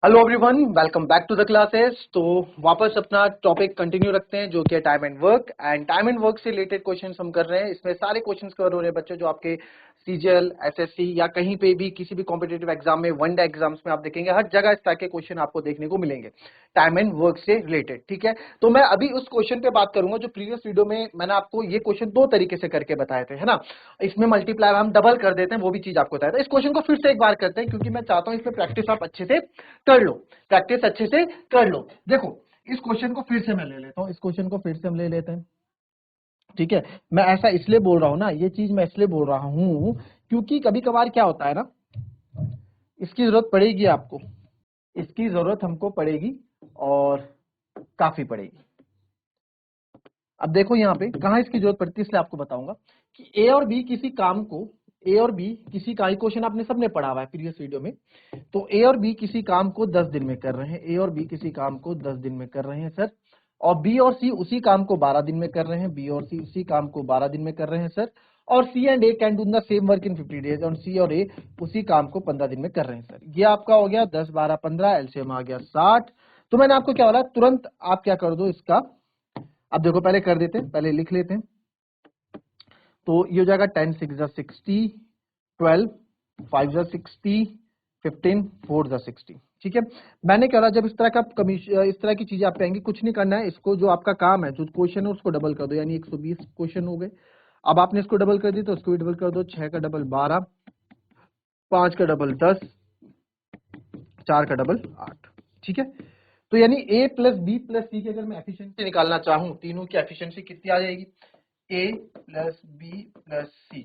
Hello everyone, welcome back to the classes. तो वापस अपना टॉपिक कंटिन्यू रखते हैं जो कि है टाइम एंड वर्क से रिलेटेड क्वेश्चंस हम कर रहे हैं। इसमें सारे क्वेश्चंस कवर हो रहे हैं बच्चों जो आपके सीजीएल, एसएससी या कहीं पे भी किसी भी कॉम्पिटेटिव एग्जाम में, वन डे एग्जाम्स में आप देखेंगे हर जगह इस तरह के क्वेश्चन आपको देखने को मिलेंगे टाइम एंड वर्क से रिलेटेड। ठीक है, तो मैं अभी उस क्वेश्चन पे बात करूंगा जो प्रीवियस वीडियो में मैंने आपको ये क्वेश्चन दो तरीके से करके बताए थे, है ना। इसमें मल्टीप्लाई हम डबल कर देते हैं, वो भी चीज आपको बताया था। इस क्वेश्चन को फिर से एक बार करते हैं क्योंकि मैं चाहता हूं इसमें प्रैक्टिस आप अच्छे से कर लो, प्रैक्टिस अच्छे से कर लो। देखो, इस क्वेश्चन को फिर से मैं ले लेता हूं, इस क्वेश्चन को फिर से हम ले लेते हैं। ठीक है, मैं ऐसा इसलिए बोल रहा हूं ना, ये चीज मैं इसलिए बोल रहा हूं क्योंकि कभी कभार क्या होता है ना, इसकी जरूरत पड़ेगी आपको, इसकी जरूरत हमको पड़ेगी और काफी पड़ेगी। अब देखो यहाँ पे कहां इसकी जरूरत पड़ती है, इसलिए आपको बताऊंगा कि ए और बी किसी काम को, ए और बी किसी का, क्वेश्चन आपने सबने पढ़ा हुआ है प्रीवियस वीडियो में। तो ए और बी किसी काम को 10 दिन में कर रहे हैं, ए और बी किसी काम को 10 दिन में कर रहे हैं सर। और बी और सी उसी काम को 12 दिन में कर रहे हैं, बी और सी उसी काम को 12 दिन में कर रहे हैं सर। और C and A can do the same work in 50 days, और सी और ए उसी काम को 15 दिन में कर रहे हैं सर। ये आपका हो गया 10 12 15, एलसीएम आ गया 60। तो मैंने आपको क्या बोला, तुरंत आप क्या कर दो इसका, अब देखो पहले कर देते हैं, पहले लिख लेते हैं। तो ये हो जाएगा 10 6 जा 60, 12 5 जा 60, 15 4 जा 60। ठीक है, मैंने क्या, जब इस तरह का इस तरह की चीजें आप पाएंगे, कुछ नहीं करना है इसको, जो आपका काम है, जो क्वेश्चन है उसको डबल कर दो, यानी 120 क्वेश्चन हो गए। अब आपने इसको डबल कर दी तो उसको भी डबल कर दो, 6 का डबल 12, 5 का डबल 10, 4 का डबल 8। ठीक है, तो यानी ए प्लस बी प्लस सी की अगर मैं एफिशिएंसी निकालना चाहूं, तीनों की एफिशिएंसी कितनी आ जाएगी, ए प्लस बी प्लस सी,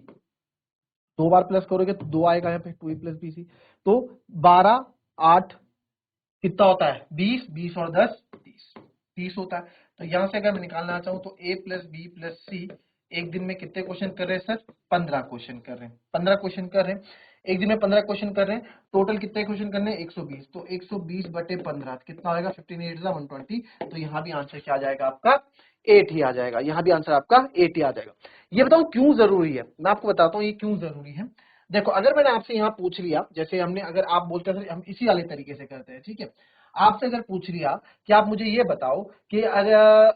दो बार प्लस करोगे तो दो आएगा यहाँ पे, 2 प्लस बी सी। तो 12 8 कितना होता है, 20, 20 और 10 30, 30 होता है। तो यहां से अगर मैं निकालना चाहूं तो ए प्लस बी प्लस सी एक दिन में कितने क्वेश्चन कर रहे हैं सर, 15 क्वेश्चन कर रहे हैं, 15 क्वेश्चन कर रहे हैं, एक दिन में 15 क्वेश्चन कर रहे हैं। टोटल कितने क्वेश्चन करने हैं, 120। तो 120 बटे 15 कितना आएगा, 15 8 120। तो यहाँ भी आंसर क्या आ जाएगा आपका, 8 ही आ जाएगा। यहाँ भी आंसर आपका 8 ही आ जाएगा। ये बताओ क्यों जरूरी है, मैं आपको बताता हूँ ये क्यों जरूरी है। देखो, अगर मैंने आपसे यहाँ पूछ लिया, जैसे हमने, अगर आप बोलते हैं हम इसी वाले तरीके से करते हैं, ठीक है, आपसे अगर पूछ लिया कि आप मुझे ये बताओ कि अगर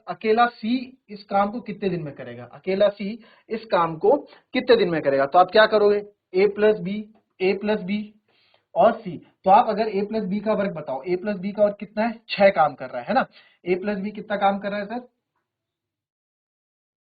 अकेला सी इस काम को कितने दिन में करेगा, अकेला सी इस काम को कितने दिन में करेगा, तो आप क्या करोगे, ए प्लस बी और सी। तो आप अगर ए प्लस बी का वर्क बताओ, ए प्लस बी का वर्क कितना है, 6 काम कर रहा है ना। ए प्लस बी कितना काम कर रहा है सर,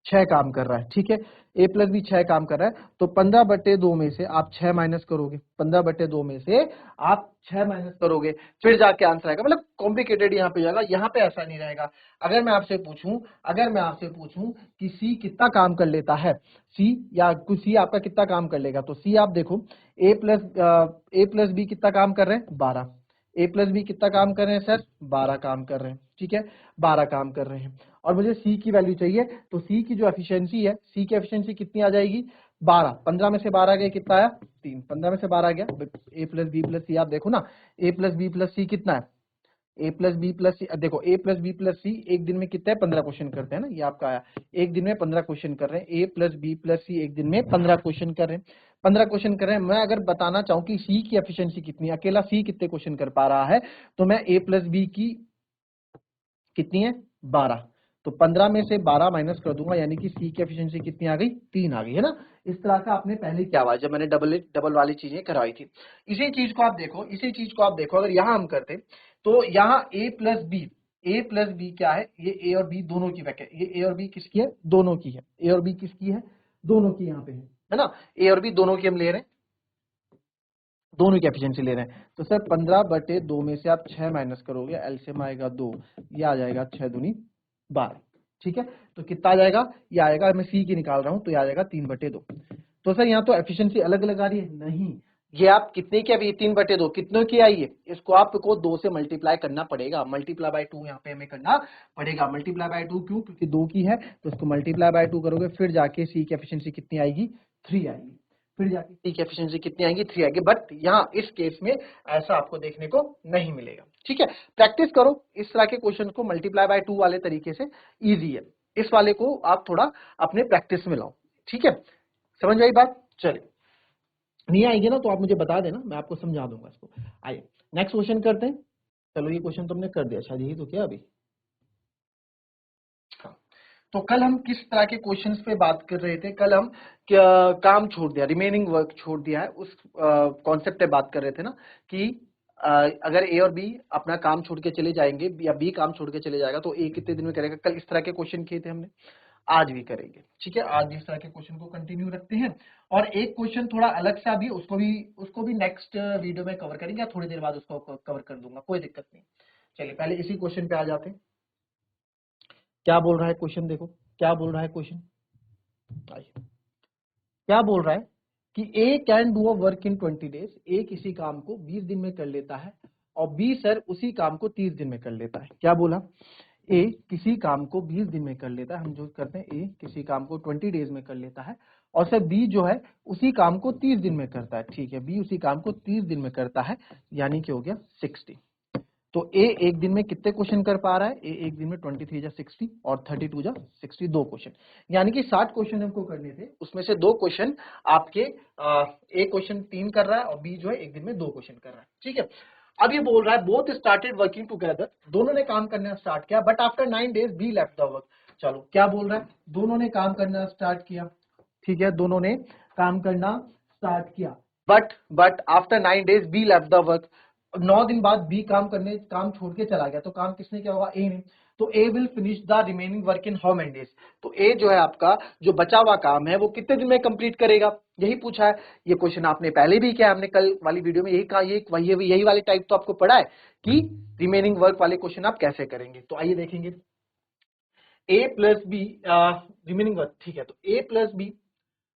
6 काम कर रहा है। ठीक है, ए प्लस बी 6 काम कर रहा है। तो 15 बटे 2 में से आप 6 माइनस करोगे, 15 बटे 2 में से आप 6 माइनस करोगे, फिर जाके आंसर आएगा। मतलब कॉम्प्लिकेटेड यहाँ पे जाएगा, यहाँ पे ऐसा नहीं रहेगा। अगर मैं आपसे पूछूं, अगर मैं आपसे पूछूं कि सी कितना काम कर लेता है, सी या कुछ सी आपका कितना काम कर लेगा, तो सी आप देखो, ए प्लस बी कितना काम कर रहे हैं, 12। ए प्लस बी कितना काम कर रहे हैं सर, 12 काम कर रहे हैं। ठीक है, 12 काम कर रहे हैं, और मुझे सी की वैल्यू चाहिए। तो सी की जो एफिशिएंसी है, सी की एफिशिएंसी कितनी आ जाएगी, 12। 15 में से 12 गए, कितना आया, 3। 15 में से 12 गया, ए प्लस बी प्लस सी आप देखो ना, ए प्लस बी प्लस सी कितना है, ए प्लस बी प्लस सी, देखो ए प्लस बी प्लस सी एक दिन में कितना है, 15 क्वेश्चन करते हैं ना, ये आपका आया, एक दिन में 15 क्वेश्चन कर रहे हैं। ए प्लस बी प्लस सी एक दिन में 15 क्वेश्चन कर रहे हैं, 15 क्वेश्चन कर रहे हैं। मैं अगर बताना चाहूं कि सी की एफिशिएंसी कितनी है, अकेला सी कितने क्वेश्चन कर पा रहा है, तो मैं ए प्लस बी की कितनी है, 12। तो 15 में से 12 माइनस कर दूंगा, यानी कि सी की एफिशिएंसी कितनी आ गई, 3 आ गई, है ना। इस तरह का आपने पहले क्या हुआ, जब मैंने डबल वाली चीजें करवाई थी। इसी चीज को आप देखो, इसी चीज को आप देखो, अगर यहां हम करते तो यहाँ ए प्लस बी क्या है, ये ए और बी दोनों की वैक्टर, ये ए और बी किसकी है, दोनों की है, ए और बी किसकी है, दोनों की यहाँ पे है ना। ए और बी दोनों की हम ले रहे हैं, दोनों की एफिशिएंसी ले रहे हैं। तो सर 15 बटे 2 में से आप 6 माइनस करोगे, एलसीएम आएगा 2, ये आ जाएगा 6 दूनी 12। ठीक है, तो कितना आ जाएगा, ये आएगा, मैं सी की निकाल रहा हूं, तो ये आ जाएगा 3 बटे 2। तो सर यहाँ तो एफिशिएंसी अलग अलग आ रही है, नहीं, ये आप कितने की, अभी 3 बटे 2 कितनों की आई है, इसको आपको 2 से मल्टीप्लाई करना पड़ेगा, मल्टीप्लाई बाय 2 यहाँ पे हमें करना पड़ेगा। मल्टीप्लाई बाय 2 क्यों, क्योंकि 2 की है, तो इसको मल्टीप्लाई बाय 2 करोगे, फिर जाके सी की एफिशिएंसी कितनी आएगी, 3 आएगी, फिर जाके सी की एफिशिएंसी कितनी आएगी, 3 आएगी। बट यहाँ इस केस में ऐसा आपको देखने को नहीं मिलेगा। ठीक है, प्रैक्टिस करो इस तरह के क्वेश्चन को, मल्टीप्लाई बाय 2 वाले तरीके से इजी है, इस वाले को आप थोड़ा अपने प्रैक्टिस में लाओ। ठीक है, समझ आई बात, चलिए, नहीं आएगी ना तो आप मुझे बता देना, मैं आपको समझा दूंगा इसको। आइए नेक्स्ट क्वेश्चन करते हैं। चलो ये क्वेश्चन तुमने कर दिया शायद, यही तो किया अभी। हाँ। तो कल हम किस तरह के क्वेश्चंस पे बात कर रहे थे? कल हम क्या काम छोड़ दिया, रिमेनिंग वर्क छोड़ दिया है, उस कॉन्सेप्ट पे बात कर रहे थे ना कि अगर ए और बी अपना काम छोड़ के चले जाएंगे या बी काम छोड़ के चले जाएगा तो ए कितने दिन में करेगा। कल इस तरह के क्वेश्चन किए थे हमने, आज भी करेंगे। ठीक है, आज भी इस तरह के क्वेश्चन को कंटिन्यू रखते हैं। और एक क्वेश्चन थोड़ा अलग सा भी, उसको भी नेक्स्ट वीडियो में कवर करेंगे, या थोड़ी देर बाद उसको कवर कर दूंगा, कोई दिक्कत नहीं। चलिए पहले इसी क्वेश्चन पे आ जाते हैं। क्या बोल रहा है क्वेश्चन, देखो क्या बोल रहा है क्वेश्चन। आइए, क्या बोल रहा है कि A can do a work in 20 days, A किसी काम को 20 दिन में कर लेता है और बी सर उसी काम को 30 दिन में कर लेता है। क्या बोला? ए किसी काम को 20 दिन में कर लेता है, हम जो करते हैं ए किसी काम को 20 डेज में कर लेता है, और सर बी जो है उसी काम को 30 दिन में करता है। ठीक है, बी उसी काम को 30 दिन में करता है, यानी कि हो गया 60। तो ए एक दिन में कितने क्वेश्चन कर पा रहा है? ए एक दिन में 23 जा 60 और 32 जा 60, दो क्वेश्चन, यानी कि 60 क्वेश्चन हमको करने थे, उसमें से दो क्वेश्चन आपके ए क्वेश्चन 3 कर रहा है और बी जो है एक दिन में दो क्वेश्चन कर रहा है। ठीक है, अब ये बोल रहा है बोथ स्टार्टेड वर्किंग टुगेदर, दोनों ने काम करना स्टार्ट किया, but after 9 days B left the work. चलो क्या बोल रहा है? दोनों ने काम करना स्टार्ट किया, ठीक है, दोनों ने काम करना स्टार्ट किया, but after 9 days B left the work. 9 दिन बाद बी काम छोड़ के चला गया, तो काम किसने किया होगा? ए ने। तो A will finish the remaining work in how many days? तो ए जो है आपका जो बचा हुआ काम है वो कितने दिन में कंप्लीट करेगा, यही पूछा है। ये क्वेश्चन आपने पहले भी किया, हमने कल वाली वीडियो में यही कहा, यही वाली टाइप तो आपको पढ़ा है कि रिमेनिंग वर्क वाले क्वेश्चन आप कैसे करेंगे। तो आइए देखेंगे, A plus B remaining work. ठीक है, तो A plus B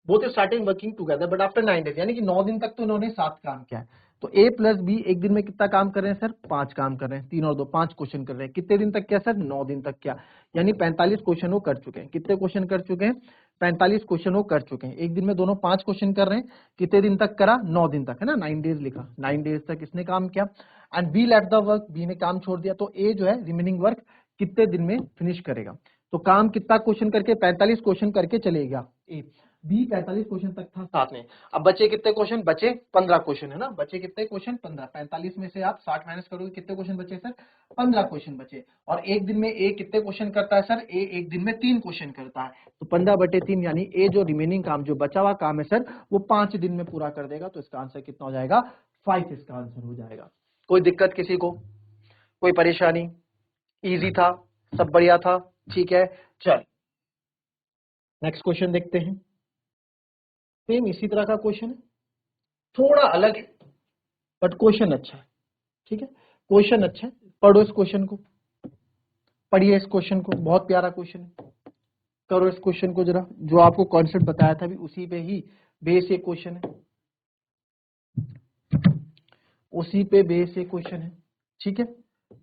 both starting working together but after 9 days, यानी कि 9 दिन तक तो इन्होंने 7 काम किया है। तो ए प्लस बी एक दिन में कितना काम कर रहे हैं सर? 5 काम कर रहे हैं, 3 और 2 5 क्वेश्चन कर रहे हैं। कितने दिन तक किया सर? 9 दिन तक किया, यानी 45 क्वेश्चन वो कर चुके हैं। कितने क्वेश्चन कर चुके हैं? 45 क्वेश्चन वो कर चुके हैं। एक दिन में दोनों 5 क्वेश्चन कर रहे हैं, कितने दिन तक करा? 9 दिन तक, है ना, 9 डेज लिखा, 9 डेज तक इसने काम किया। And B left the work, B ने काम छोड़ दिया। तो ए जो है रिमेनिंग वर्क कितने दिन में फिनिश करेगा? तो काम कितना क्वेश्चन करके? 45 क्वेश्चन करके चलेगा ए। बी 45 क्वेश्चन तक था साथ में। अब बचे कितने क्वेश्चन? बचे 15 क्वेश्चन, है ना, बचे कितने क्वेश्चन? 15। 45 में से आप 60 माइनस करोगे, कितने क्वेश्चन बचे सर? 15 क्वेश्चन बचे। और एक दिन में ए कितने क्वेश्चन करता है सर? ए एक दिन में 3 क्वेश्चन करता है, तो 15/3, यानी ए जो रिमेनिंग काम, जो बचा हुआ काम है सर, वो 5 दिन में पूरा कर देगा। तो इसका आंसर कितना हो जाएगा? 5 इसका आंसर हो जाएगा। कोई दिक्कत किसी को? कोई परेशानी? इजी था, सब बढ़िया था? ठीक है, चल नेक्स्ट क्वेश्चन देखते हैं। सेम इसी तरह का क्वेश्चन है, थोड़ा अलग है, बट क्वेश्चन अच्छा है। ठीक है, क्वेश्चन अच्छा है, पढ़ो इस क्वेश्चन को, पढ़िए इस क्वेश्चन को, बहुत प्यारा क्वेश्चन है। करो इस क्वेश्चन को जरा, जो आपको कॉन्सेप्ट बताया था अभी उसी पे ही बेस ये क्वेश्चन है, उसी पे बेस ये क्वेश्चन है। ठीक है,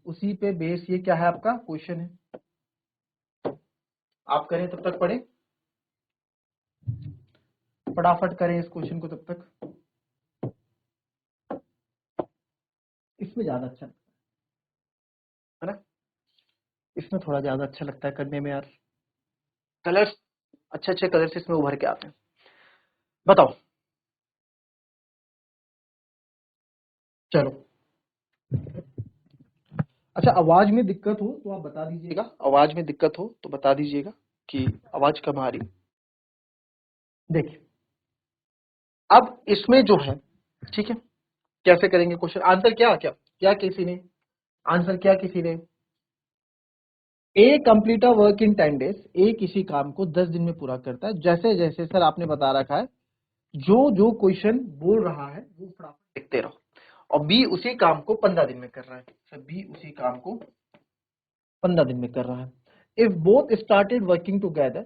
उसी पे बेस ये क्या है आपका क्वेश्चन है। आप करें तब तक, पढ़े फटाफट करें इस क्वेश्चन को तब तक, इसमें ज्यादा अच्छा है ना, इसमें थोड़ा ज्यादा अच्छा लगता है करने में यार, कलर्स अच्छे अच्छे कलर्स इसमें उभर के आते हैं। बताओ, चलो। अच्छा, आवाज में दिक्कत हो तो आप बता दीजिएगा, आवाज में दिक्कत हो तो बता दीजिएगा कि आवाज कम आ रही। देखिए, अब इसमें जो है, ठीक है, कैसे करेंगे क्वेश्चन आंसर? क्या क्या क्या किसी ने आंसर क्या किसी ने A complete a work in 10 days, A किसी काम को 10 दिन में पूरा करता है। जैसे जैसे सर आपने बता रखा है, जो जो क्वेश्चन बोल रहा है वो फटाफट लिखते रहो। और बी उसी काम को 15 दिन में कर रहा है, सर बी उसी काम को 15 दिन में कर रहा है। If both started working together,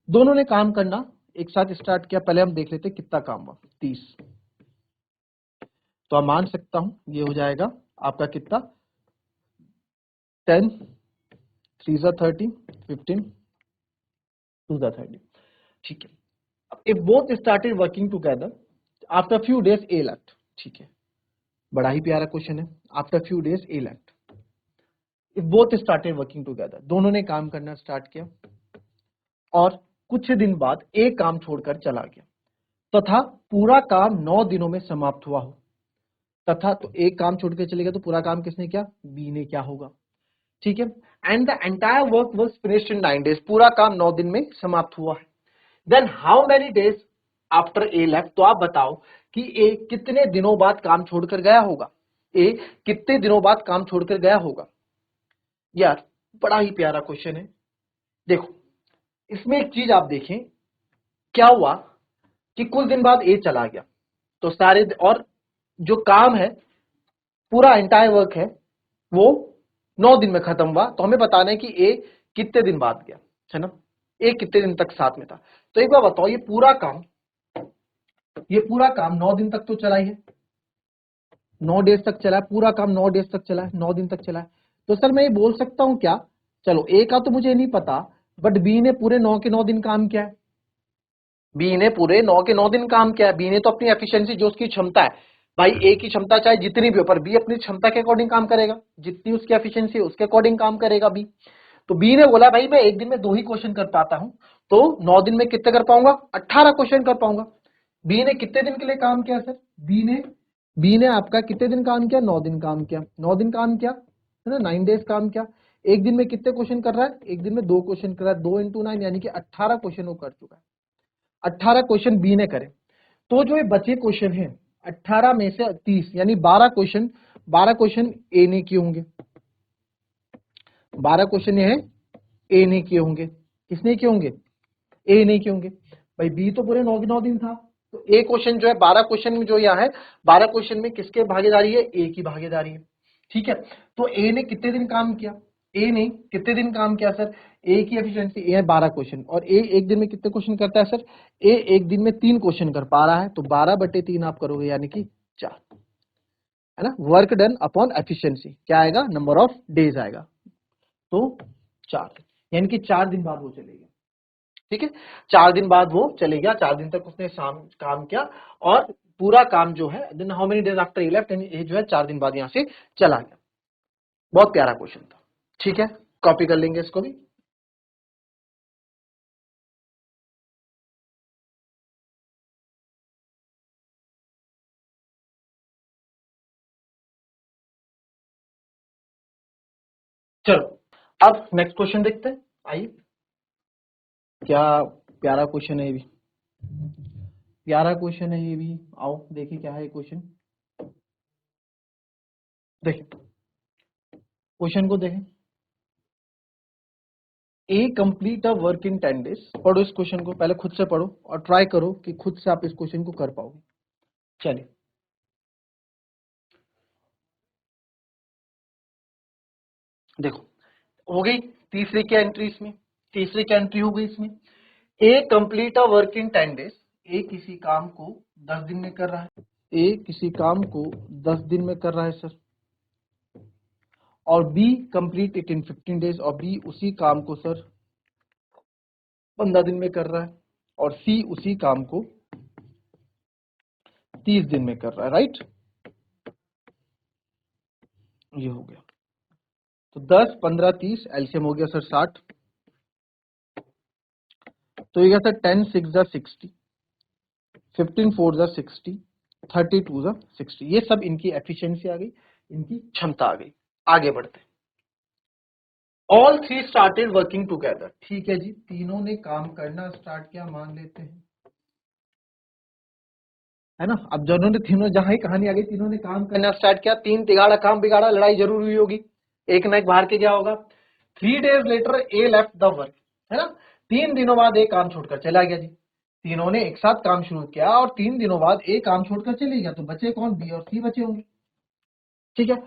दोनों ने काम करना एक साथ स्टार्ट किया। पहले हम देख लेते कितना काम हुआ, 30। तो आप मान सकता हूं ये हो जाएगा आपका कितना, 10 3 जा 30, 15 2 जा 30। ठीक है, if both started working together after few days A left. ठीक है, बड़ा ही प्यारा क्वेश्चन है। After few days A left, if both started working together, दोनों ने काम करना स्टार्ट किया और कुछ दिन बाद एक काम छोड़कर चला गया तथा पूरा काम 9 दिनों में समाप्त हुआ हो, तथा, तो एक काम छोड़ के चलेगा तो पूरा काम किसने किया, बी ने क्या होगा, ठीक है। And the entire work was finished in 9 days, पूरा काम 9 दिन में समाप्त हुआ है। Then how many days after A left, तो आप बताओ कि ए कितने दिनों बाद काम छोड़कर गया होगा, ए कितने दिनों बाद काम छोड़कर गया होगा। यार बड़ा ही प्यारा क्वेश्चन है। देखो इसमें एक चीज आप देखें, क्या हुआ कि कुछ दिन बाद ए चला गया, तो सारे और जो काम है पूरा एंटायर वर्क है वो 9 दिन में खत्म हुआ, तो हमें बताना है कि ए कितने दिन बाद गया, है ना, ए कितने दिन तक साथ में था। तो एक बार बताओ, ये पूरा काम 9 दिन तक तो चला ही है, 9 डेज तक चला है, पूरा काम 9 डेज तक चला है, 9 दिन तक चला है। तो सर मैं ये बोल सकता हूं क्या, चलो ए का तो मुझे नहीं पता, बट बी ने पूरे 9 के 9 दिन काम किया है, बी ने पूरे 9 के 9 दिन काम किया है, बी ने तो अपनी एफिशिएंसी, जो उसकी क्षमता है, भाई ए की क्षमता चाहे जितनी भी हो, पर बी अपनी क्षमता के अकॉर्डिंग काम करेगा, जितनी उसकी एफिशिएंसी है उसके अकॉर्डिंग काम करेगा बी। तो बी ने बोला भाई मैं एक दिन में 2 ही क्वेश्चन कर पाता हूं, तो 9 दिन में कितने कर पाऊंगा, 18 क्वेश्चन कर पाऊंगा। बी ने कितने दिन के लिए काम किया सर, बी ने आपका कितने दिन काम किया, 9 दिन काम किया, 9 दिन काम किया है ना, 9 डेज काम किया। एक दिन में कितने क्वेश्चन कर रहा है, एक दिन में 2 क्वेश्चन कर रहा है, 2 इंटू 9 यानी कि 18 क्वेश्चन वो कर चुका है, 18 क्वेश्चन बी ने करे। तो जो ये बचे क्वेश्चन है 18 में से 30 यानी 12 क्वेश्चन ए ने किए होंगे, 12 क्वेश्चन ये है ए ने किए होंगे, किसने किए होंगे, ए ने किए होंगे। भाई बी तो पूरे 9 के 9 दिन था, तो ए क्वेश्चन जो है 12 क्वेश्चन में जो यहाँ है 12 क्वेश्चन में किसके भागीदारी है, ए की भागीदारी है, ठीक है। तो ए ने कितने दिन काम किया, ए ने कितने दिन काम किया सर, ए की एफिशिएंसी ए है 12 क्वेश्चन, और ए एक दिन में कितने क्वेश्चन करता है सर, ए एक दिन में 3 क्वेश्चन कर पा रहा है, तो 12/3 आप करोगे यानी कि 4, है ना। वर्क डन अपॉन एफिशिएंसी क्या आएगा, नंबर ऑफ डेज आएगा, तो 4, यानी कि 4 दिन बाद वो चलेगा, ठीक है। 4 दिन बाद वो चले गया, 4 दिन तक उसने शाम काम किया, और पूरा काम जो है then how many days after he left, यानी ये जो है 4 दिन बाद यहां से चला गया। बहुत प्यारा क्वेश्चन था, ठीक है, कॉपी कर लेंगे इसको भी। चलो अब नेक्स्ट क्वेश्चन देखते हैं, आइए। क्या प्यारा क्वेश्चन है ये भी, प्यारा क्वेश्चन है ये भी, आओ देखिए क्या है क्वेश्चन, देखिए क्वेश्चन को देखें। A complete a work in 10 days, पढ़ो इस क्वेश्चन को, पहले खुद से पढ़ो और ट्राई करो कि खुद से आप इस क्वेश्चन को कर पाओगे। चलिए देखो, हो गई तीसरी की एंट्री, इसमें तीसरी की एंट्री हो गई इसमें, A complete a work in 10 days, A किसी काम को 10 दिन में कर रहा है, ए किसी काम को 10 दिन में कर रहा है सर, और B complete it in 15 days, और बी उसी काम को सर 15 दिन में कर रहा है, और सी उसी काम को 30 दिन में कर रहा है, राइट। ये हो गया, तो 10 15 30 एलसीएम हो गया सर 60, तो ये गया सर 10 6 जा 60, 15 4 जा 60, 32 जा 60, ये सब इनकी एफिशिएंसी आ गई, इनकी क्षमता आ गई। आगे बढ़ते हैं, all three started working together, ठीक है जी, तीनों ने काम करना स्टार्ट किया, मान लेते हैं, है ना। अब जिन्होंने तीनों, जहां ही कहानी आ गई, तीनों ने काम करना स्टार्ट किया, तीन तिगाड़ा काम बिगाड़ा, लड़ाई जरूर हुई होगी, एक ना एक बाहर के गया होगा। 3 days later A left the work, है ना, 3 दिनों बाद ए काम छोड़कर चला गया जी, तीनों ने एक साथ काम शुरू किया और 3 दिनों बाद ए काम छोड़कर चले गया, तो बचे कौन, बी और सी बचे होंगे, ठीक है।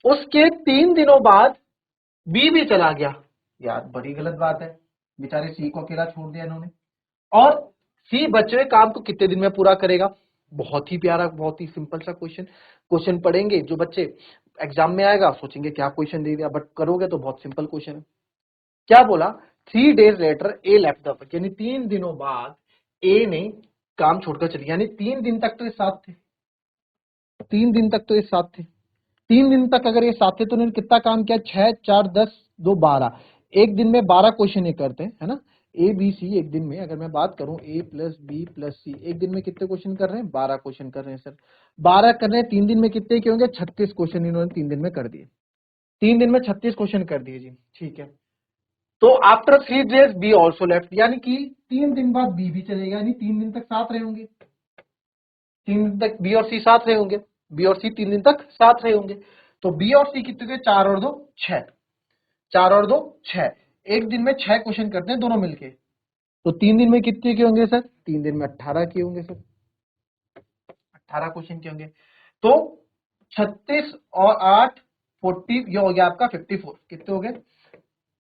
उसके 3 दिनों बाद बी भी चला गया, यार बड़ी गलत बात है, बेचारे सी को अकेला छोड़ दिया इन्होंने, और सी बचे हुए काम को कितने दिन में पूरा करेगा। बहुत ही प्यारा, बहुत ही सिंपल सा क्वेश्चन, क्वेश्चन पढ़ेंगे जो बच्चे एग्जाम में आएगा सोचेंगे क्या क्वेश्चन दे दिया, बट करोगे तो बहुत सिंपल क्वेश्चन है। क्या बोला, 3 days later A left the work, यानी 3 दिनों बाद ए ने काम छोड़कर चली, यानी 3 दिन तक तो ये साथ थे, 3 दिन तक तो ये साथ थे, 3 दिन तक अगर ये साथ थे तो उन्होंने कितना काम किया, 6 4 10 2 12, एक दिन में 12 क्वेश्चन ये करते हैं, है ना, ए बी सी एक दिन में, अगर मैं बात करूं ए प्लस बी प्लस सी, एक दिन में कितने क्वेश्चन कर रहे हैं? 12 क्वेश्चन कर रहे हैं सर। 12 कर रहे हैं, 3 दिन में कितने के होंगे? 36 क्वेश्चन इन्होंने 3 दिन में कर दिए। 3 दिन में 36 क्वेश्चन कर दिए जी, ठीक है। तो after 3 days B also left, यानी कि 3 दिन बाद बी भी चलेगा, यानी 3 दिन तक साथ रहे होंगे। 3 दिन तक बी और सी साथ रहे होंगे, बी और सी 3 दिन तक साथ रहे होंगे। तो बी और सी कितने थे? 4 और 2 6, 4 और 2 6, एक दिन में 6 क्वेश्चन करते हैं दोनों मिलके। तो 3 दिन में कितने के होंगे सर? 3 दिन में 18 के होंगे सर, 18 क्वेश्चन के होंगे। तो 36 और 8 40, ये हो गया आपका 54। कितने हो गए?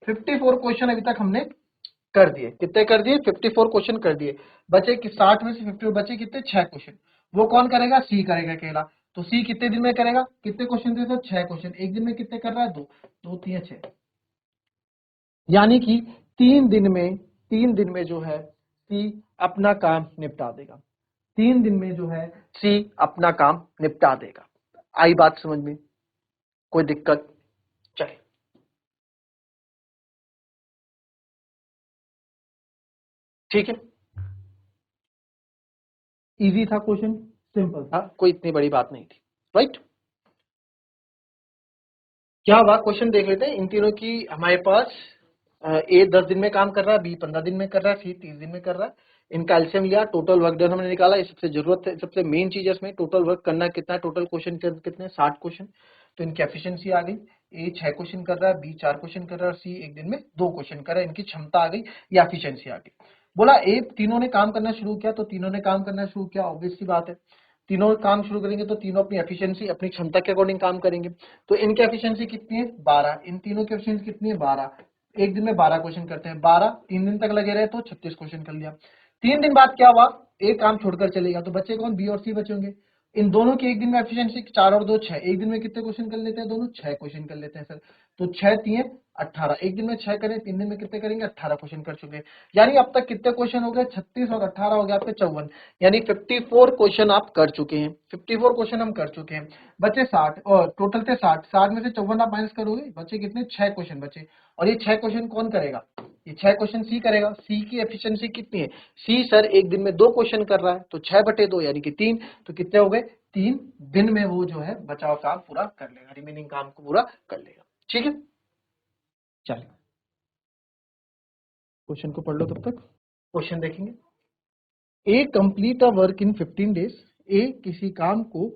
54 क्वेश्चन अभी तक हमने कर दिए। कितने कर दिए? 54 क्वेश्चन कर दिए। बचे कि 60 में से 54 बचे कितने? 6 क्वेश्चन। वो कौन करेगा? सी करेगा अकेला। तो सी कितने दिन में करेगा? कितने क्वेश्चन थे? तो 6 क्वेश्चन। एक दिन में कितने कर रहा है? 2, 2 3 6, यानी कि 3 दिन में जो है सी अपना काम निपटा देगा। 3 दिन में जो है सी अपना काम निपटा देगा। आई बात समझ में? कोई दिक्कत? चलिए, ठीक है। इजी था क्वेश्चन, सिंपल था, कोई इतनी बड़ी बात नहीं थी, राइट। क्या हुआ? क्वेश्चन देख लेते हैं इन तीनों की। हमारे पास ए 10 दिन में काम कर रहा है, बी 15 दिन में कर रहा है, सी 30 दिन में कर रहा है। इनका एलसीएम लिया, टोटल वर्क डन हमने निकाला। ये सबसे जरूरत है, सबसे मेन चीज है इसमें, टोटल वर्क करना कितना है, टोटल क्वेश्चन कितने? 60 क्वेश्चन। तो इनकी एफिशिएंसी आ गई। ए 6 क्वेश्चन कर रहा है, बी 4 क्वेश्चन कर रहा है और सी एक दिन में 2 क्वेश्चन कर रहा है। इनकी क्षमता आ गई या एफिशिएंसी आ गई। बोला ए तीनों ने काम करना शुरू किया, तो तीनों ने काम करना शुरू किया, ऑब्वियस सी बात है। तीनों काम शुरू करेंगे तो तीनों अपनी एफिशिएंसी, अपनी क्षमता के अकॉर्डिंग काम करेंगे। तो इनकी एफिशिएंसी कितनी है? 12। इन तीनों की एफिशिएंसी कितनी है? 12। एक दिन में 12 क्वेश्चन करते हैं, 12 3 दिन तक लगे रहे तो 36 क्वेश्चन कर लिया। 3 दिन बाद क्या हुआ? एक काम छोड़कर चलेगा, तो बच्चे कौन? बी और सी बचे होंगे। इन दोनों की एक दिन में एफिशिएंसी 4 और 2 6, एक दिन में कितने क्वेश्चन कर लेते हैं? दोनों 6 क्वेश्चन कर लेते हैं सर। तो 6 3 18, एक दिन में 6 करें, 3 दिन में कितने करेंगे? 18 क्वेश्चन कर चुके हैं। यानी अब तक कितने क्वेश्चन हो गए? 36 और 18 हो गया आपके 54, यानी 54 क्वेश्चन आप कर चुके हैं। 54 क्वेश्चन हम कर चुके हैं। बचे 60, और टोटल थे 60, 60 में से 54 आप माइनस करोगे, बचे कितने? 6 क्वेश्चन बचे। और ये 6 क्वेश्चन कौन करेगा? ये 6 क्वेश्चन सी करेगा। सी की एफिशिएंसी कितनी है? सी सर एक दिन में 2 क्वेश्चन कर रहा है, तो 6/2 यानी कि 3। तो कितने हो गए? 3 दिन में वो जो है बचाव काम पूरा कर लेगा, रिमेनिंग काम को पूरा कर लेगा। ठीक है, चलिए क्वेश्चन को पढ़ लो तब तक। क्वेश्चन देखेंगे। A complete a work in 15 days. A किसी काम को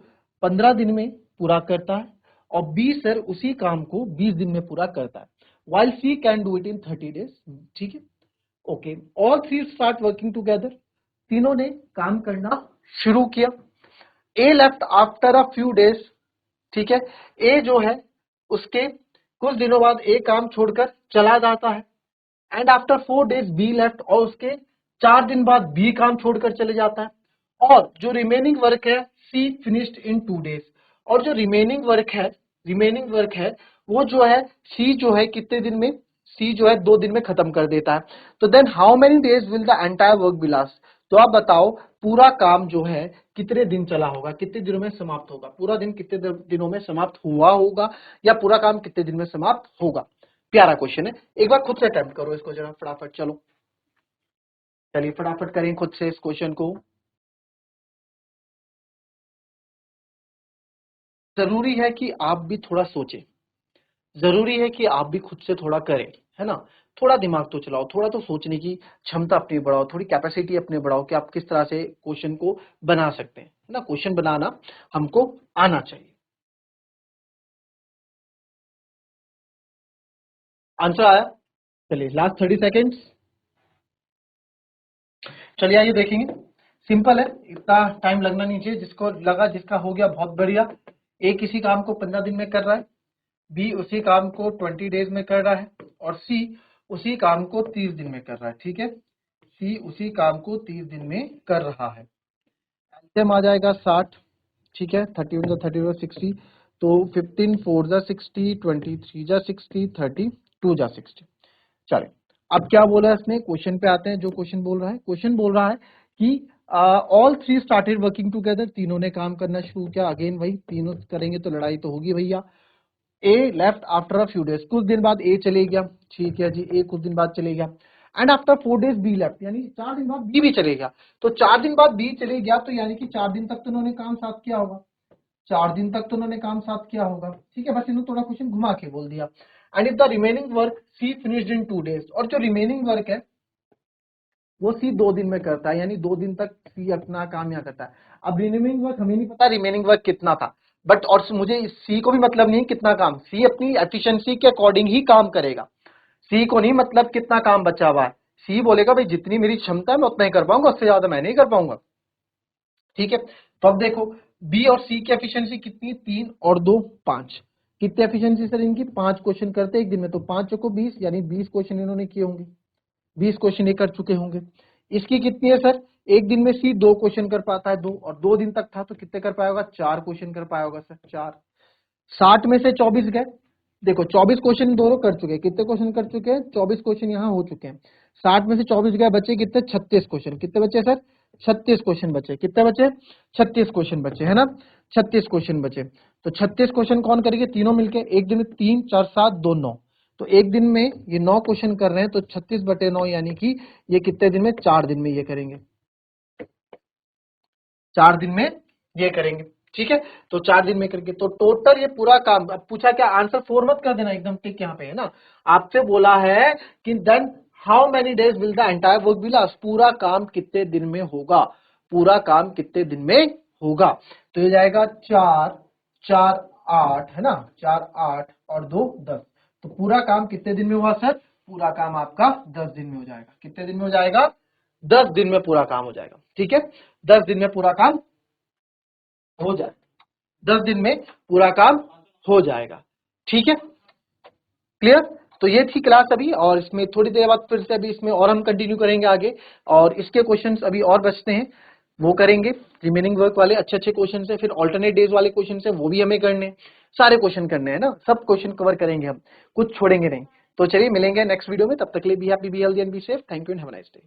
15 दिन में पूरा करता है और बी सर उसी काम को 20 दिन में पूरा करता है, while C can do it in 30 days. ठीक है, okay. All three start working together. तीनों ने काम करना शुरू किया। A left after a few days. ठीक है, ए जो है उसके कुछ दिनों बाद ए काम छोड़कर चला जाता है। And after 4 days be left, और उसके 4 दिन बाद बी काम छोड़कर चले जाता है। और जो रिमेनिंग वर्क है सी फिनिश्ड इन 2 डेज। और जो रिमेनिंग वर्क है वो जो है सी जो है कितने दिन में? सी जो है 2 दिन में खत्म कर देता है। तो then how many days will the entire work be last? तो आप बताओ पूरा काम जो है कितने दिन चला होगा, कितने दिनों में समाप्त होगा? पूरा दिन कितने दिनों में समाप्त हुआ होगा, या पूरा काम कितने दिन में समाप्त होगा? प्यारा क्वेश्चन है, एक बार खुद से अटेम्प्ट करो इसको जरा फटाफट। चलो चलिए फटाफट करें खुद से इस क्वेश्चन को। जरूरी है कि आप भी थोड़ा सोचें, जरूरी है कि आप भी खुद से थोड़ा करें, है ना। थोड़ा दिमाग तो चलाओ, थोड़ा तो सोचने की क्षमता अपनी बढ़ाओ, थोड़ी कैपेसिटी अपने बढ़ाओ कि आप किस तरह से क्वेश्चन को बना सकते हैं, है ना। क्वेश्चन बनाना हमको आना चाहिए। आंसर आया? चलिए लास्ट 30 सेकेंड्स। चलिए आइए देखेंगे। सिंपल है, इतना टाइम लगना नहीं चाहिए। जिसको लगा, जिसका हो गया बहुत बढ़िया। ए किसी काम को 15 दिन में कर रहा है, बी उसी काम को 20 डेज में कर रहा है, और सी उसी काम को 30 दिन में कर रहा है। ठीक है, सी उसी काम को 30 दिन में कर रहा है। एल्सियम आ जाएगा 60। ठीक है, 31 जा 30 60, तो 15 4 जा 60, 23 जा 60, 32 जा 60। चलिए अब क्या बोला है इसने, क्वेश्चन पे आते हैं। जो क्वेश्चन बोल रहा है, क्वेश्चन बोल रहा है कि all three started working together. तीनों ने काम करना शुरू किया। अगेन भाई तीनों करेंगे तो लड़ाई तो होगी भैया। A left after a few days, कुछ दिन बाद ए चले गया। ठीक है जी, ए कुछ दिन बाद चले गया। And after 4 days be left, यानी 4 दिन बाद बी भी चले गया। तो 4 दिन बाद बी चले गया तो यानी कि 4 दिन तक तो उन्होंने काम साथ किया होगा, 4 दिन तक तो उन्होंने काम साथ किया होगा। ठीक है, बस इन्होंने थोड़ा क्वेश्चन घुमा के बोल दिया। And if the remaining work C finished in 2 days, और जो रिमेनिंग वर्क है वो सी 2 दिन में करता है, यानी 2 दिन तक सी अपना काम यहाँ करता है। अब रिमेनिंग वर्क हमें नहीं पता रिमेनिंग वर्क कितना था, बट और मुझे सी को भी मतलब नहीं कितना काम, सी अपनी एफिशिएंसी के अकॉर्डिंग ही काम करेगा। सी को नहीं मतलब कितना काम बचा हुआ है, सी बोलेगा भाई जितनी मेरी क्षमता है मैं उतना ही कर पाऊंगा, उससे ज्यादा मैं नहीं कर पाऊंगा। ठीक है, तो अब देखो बी और सी की एफिशिएंसी कितनी, 3 और 2 5। कितनी एफिशिएंसी सर इनकी, 5 क्वेश्चन करते एक दिन में, तो 5 चौको 20, यानी 20 क्वेश्चन इन्होंने किए होंगे, 20 क्वेश्चन ये कर चुके होंगे। इसकी कितनी है सर, एक दिन में सी 2 क्वेश्चन कर पाता है, 2, और 2 दिन तक था तो कितने कर पाया होगा, 4 क्वेश्चन कर पाया होगा सर, 4। 60 में से 24 गए, देखो 24 क्वेश्चन दोनों कर चुके हैं, कितने क्वेश्चन कर चुके हैं, 24 क्वेश्चन यहाँ हो चुके हैं। 60 में से 24 गए, बचे कितने, 36 क्वेश्चन। कितने बचे सर, 36 क्वेश्चन बचे। कितने बचे, 36 क्वेश्चन बचे, है ना, 36 क्वेश्चन बचे। तो 36 क्वेश्चन कौन करेंगे, तीनों मिलके, एक दिन में 3 4 7 2 9, तो एक दिन में ये 9 क्वेश्चन कर रहे हैं, तो 36/9 यानी कि ये कितने दिन में, 4 दिन में ये करेंगे, 4 दिन में ये करेंगे। ठीक है, तो 4 दिन में करके, तो टोटल ये पूरा काम, अब पूछा क्या, आंसर 4 मत कर देना, एकदम टिक यहाँ पे है ना, आपसे बोला है कि then how many days will the entire work be last, पूरा काम कितने दिन में होगा, पूरा काम कितने दिन में होगा। तो ये जाएगा 4 4 8, है ना, 4 8 और 2 10, तो पूरा काम कितने दिन में हुआ सर, पूरा काम आपका 10 दिन में हो जाएगा। कितने दिन में हो जाएगा, 10 दिन में पूरा काम हो जाएगा। ठीक है, 10 दिन में पूरा काम हो जाए, 10 दिन में पूरा काम हो जाएगा। ठीक है, क्लियर। तो ये थी क्लास अभी, और इसमें थोड़ी देर बाद फिर से अभी इसमें और हम कंटिन्यू करेंगे आगे, और इसके क्वेश्चंस अभी और बचते हैं वो करेंगे, रिमेनिंग वर्क वाले अच्छे अच्छे क्वेश्चन है, फिर ऑल्टरनेट डेज वाले क्वेश्चन है वो भी हमें करने हैं, सारे क्वेश्चन करने हैं ना, सब क्वेश्चन कवर करेंगे हम, कुछ छोड़ेंगे नहीं। तो चलिए मिलेंगे नेक्स्ट वीडियो में, तब तक के लिए be happy, be healthy and be safe. Thank you and have a nice day.